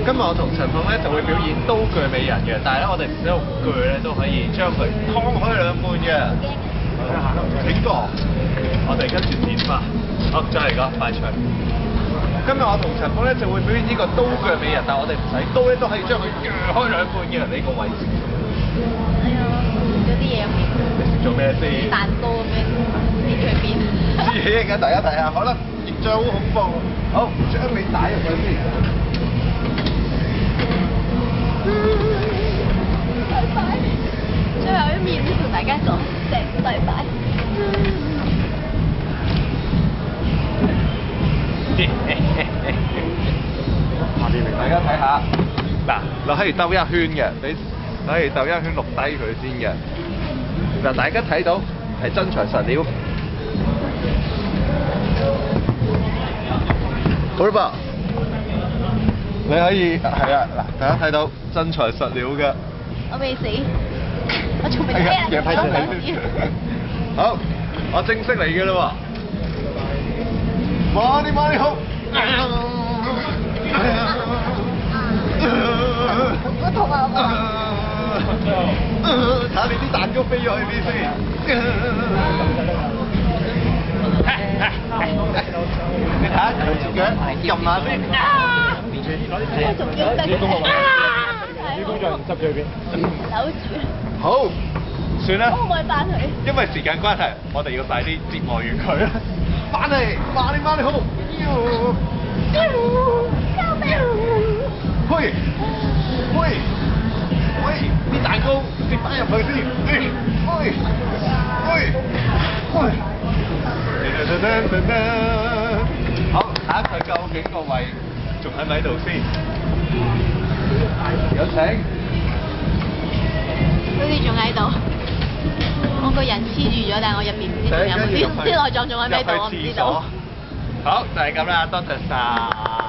今日我同陳鳳咧就會表演刀鋸美人嘅，但係咧我哋唔使用鋸咧都可以將佢劏開兩半嘅。整個，我哋跟住剪法。好，再嚟個快脆。今日我同陳鳳咧就會表演呢個刀鋸美人，但係我哋唔使刀咧都可以將佢鋸開兩半嘅呢個位置。哎呀，食咗啲嘢入面。你食咗咩先？蛋糕咁樣跌咗去邊？知嘅，大家睇下，可能形象好恐怖。好，將你打入去先。拜拜。最後一面同大家講聲拜拜。大家睇下，嗱，你可以兜一圈嘅，你可以兜一圈錄低佢先嘅。嗱，大家睇到係真材實料。好啦噃，你可以係啊，嗱，大家睇到真材實料嘅。我未死，我仲未死啊！睇先。好，我正式嚟嘅啦喎。Money好。好痛啊！睇下你啲蛋糕飛咗去邊先。你睇下佢隻腳撳下先。我仲要得。啲工作人員執咗去邊？扭住。好，算啦。可唔可以翻去？因為時間關係，我哋要快啲折磨完佢啦。翻嚟，Money好。喂，啲蛋糕食翻入去先。好，睇下佢究竟個胃仲喺咪喺度先。有請。好似仲喺度。我個人黐住咗，但係我入面唔知仲有冇啲內臟仲喺咪度，我唔知道。好，就係咁啦，多謝晒。